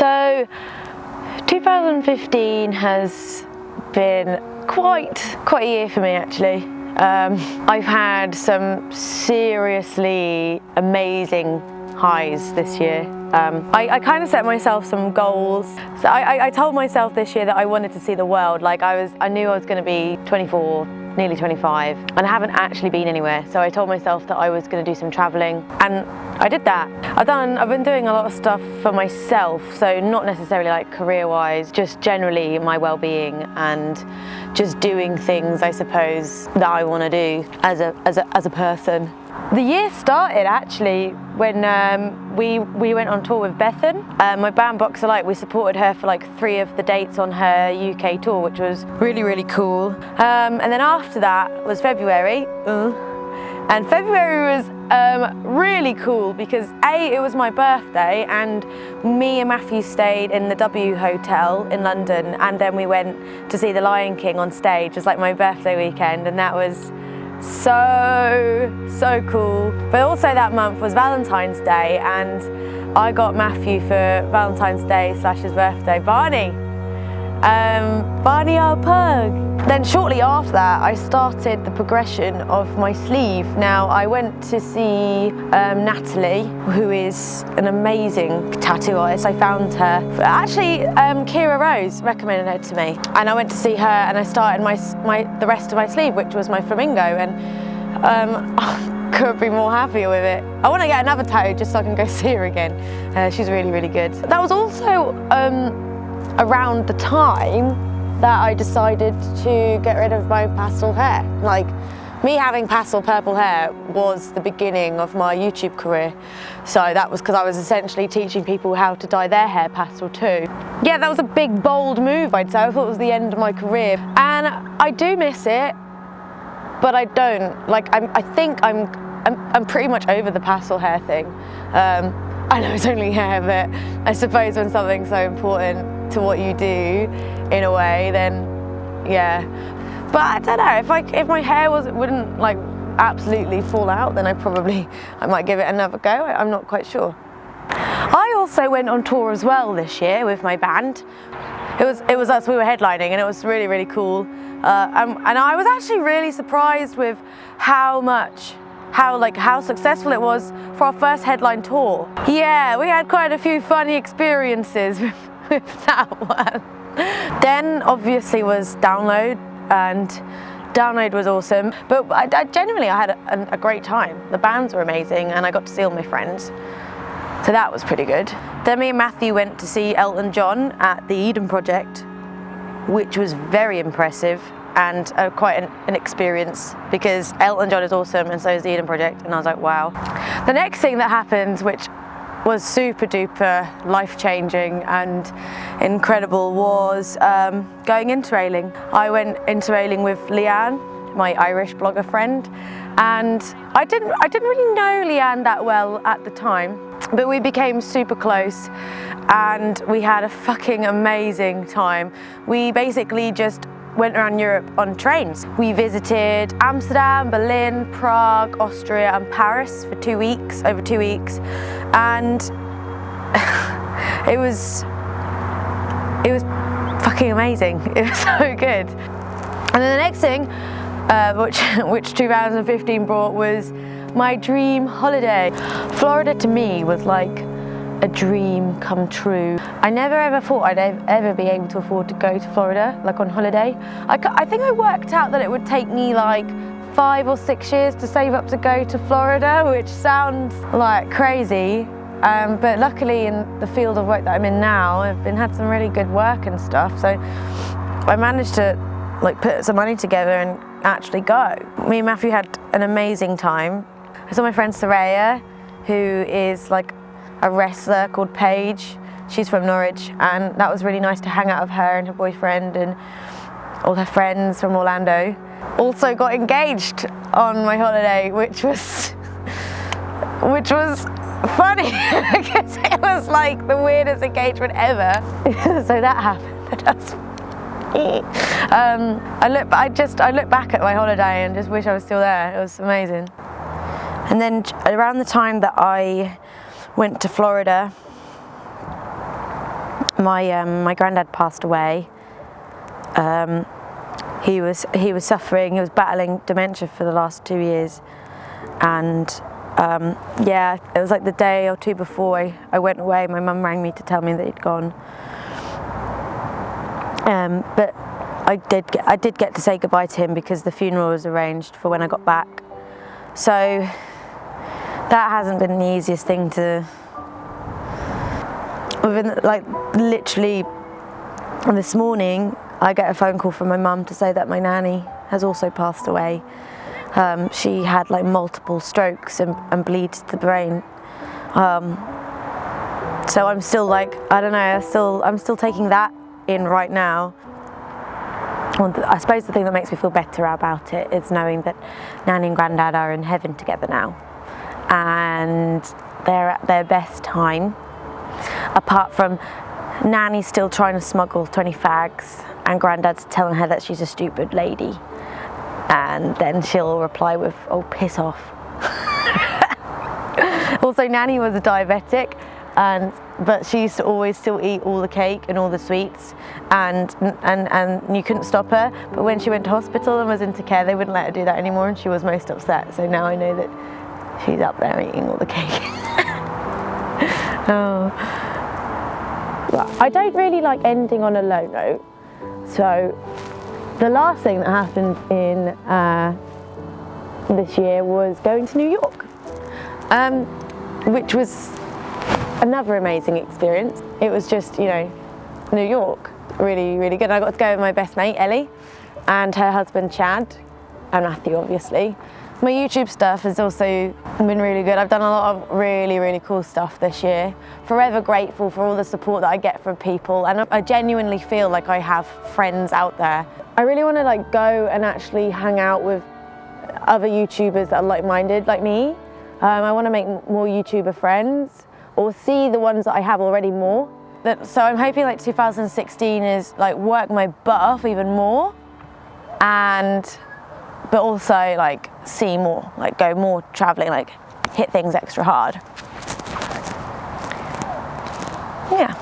So 2015 has been quite a year for me actually. I've had some seriously amazing highs this year. I kind of set myself some goals. So I told myself this year that I wanted to see the world. Like I knew I was going to be 24, nearly 25, and I haven't actually been anywhere. So I told myself that I was going to do some traveling, and I did that. I've been doing a lot of stuff for myself, so not necessarily like career-wise, just generally my well-being and just doing things, I suppose, that I want to do as a person. The year started actually when we went on tour with Bethan. My band Boxer Light, we supported her for like 3 of the dates on her UK tour, which was really cool. And then after that was February. And February was really cool because A, it was my birthday, and me and Matthew stayed in the W Hotel in London, and then we went to see The Lion King on stage. It was like my birthday weekend, and that was so cool. But also that month was Valentine's Day, and I got Matthew for Valentine's Day / his birthday Barney our pug. Then shortly after that I started the progression of my sleeve. Now I went to see Natalie, who is an amazing tattoo artist. I found her, actually Kira Rose recommended her to me, and I went to see her and I started the rest of my sleeve, which was my flamingo, and couldn't be more happier with it. I want to get another tattoo just so I can go see her again. She's really good. That was also around the time that I decided to get rid of my pastel hair. Like, me having pastel purple hair was the beginning of my YouTube career. So that was because I was essentially teaching people how to dye their hair pastel too. Yeah, that was a big, bold move, I'd say. I thought it was the end of my career. And I do miss it, but I don't. Like, I think I'm pretty much over the pastel hair thing. I know it's only hair, but I suppose when something's so important to what you do, in a way, then yeah. But I don't know, if my hair wouldn't like absolutely fall out, then I might give it another go. I'm not quite sure. I also went on tour as well this year with my band. It was us, we were headlining, and it was really cool. And I was actually really surprised with how successful it was for our first headline tour. Yeah, we had quite a few funny experiences with that one. Then obviously was Download, and Download was awesome. But I genuinely had a great time. The bands were amazing, and I got to see all my friends. So that was pretty good. Then me and Matthew went to see Elton John at the Eden Project, which was very impressive and quite an experience, because Elton John is awesome and so is the Eden Project, and I was like, wow. The next thing that happened, which was super duper life-changing and incredible, was going interrailing. I went interrailing with Leanne, my Irish blogger friend, and I didn't really know Leanne that well at the time, but we became super close and we had a fucking amazing time. We basically just went around Europe on trains. We visited Amsterdam, Berlin, Prague, Austria and Paris for 2 weeks, over 2 weeks, and it was fucking amazing. It was so good. And then the next thing, which 2015 brought, was my dream holiday. Florida to me was like a dream come true. I never ever thought I'd ever be able to afford to go to Florida, like on holiday. I think I worked out that it would take me like 5 or 6 years to save up to go to Florida, which sounds like crazy. But luckily in the field of work that I'm in now, I've had some really good work and stuff. So I managed to like put some money together and actually go. Me and Matthew had an amazing time. I saw my friend Soraya, who is like a wrestler called Paige. She's from Norwich, and that was really nice to hang out with her and her boyfriend and all her friends from Orlando. Also got engaged on my holiday, which was funny because it was like the weirdest engagement ever. So that happened. I look back at my holiday and just wish I was still there. It was amazing. And then around the time that I went to Florida, my granddad passed away. He was suffering. He was battling dementia for the last 2 years, and yeah, it was like the day or two before I went away. My mum rang me to tell me that he'd gone. But I did get to say goodbye to him because the funeral was arranged for when I got back. So that hasn't been the easiest thing to. Within, like, literally this morning, I get a phone call from my mum to say that my nanny has also passed away. She had like multiple strokes and bleeds to the brain. So I'm still like, I don't know, I'm still taking that in right now. Well, I suppose the thing that makes me feel better about it is knowing that Nanny and Grandad are in heaven together now, and they're at their best time. Apart from Nanny still trying to smuggle 20 fags, and Grandad's telling her that she's a stupid lady, and then she'll reply with, "Oh, piss off." Also, Nanny was a diabetic, but she used to always still eat all the cake and all the sweets, and you couldn't stop her. But when she went to hospital and was into care, they wouldn't let her do that anymore, and she was most upset. So now I know that she's up there eating all the cake. Oh. I don't really like ending on a low note. So the last thing that happened in this year was going to New York, which was another amazing experience. It was just, you know, New York, really, really good. I got to go with my best mate, Ellie, and her husband, Chad, and Matthew, obviously. My YouTube stuff has also been really good. I've done a lot of really, really cool stuff this year. Forever grateful for all the support that I get from people, and I genuinely feel like I have friends out there. I really want to like go and actually hang out with other YouTubers that are like-minded like me. I want to make more YouTuber friends, or see the ones that I have already more. So I'm hoping like 2016 is like work my butt off even more, but also like see more, like go more traveling, like hit things extra hard. Yeah.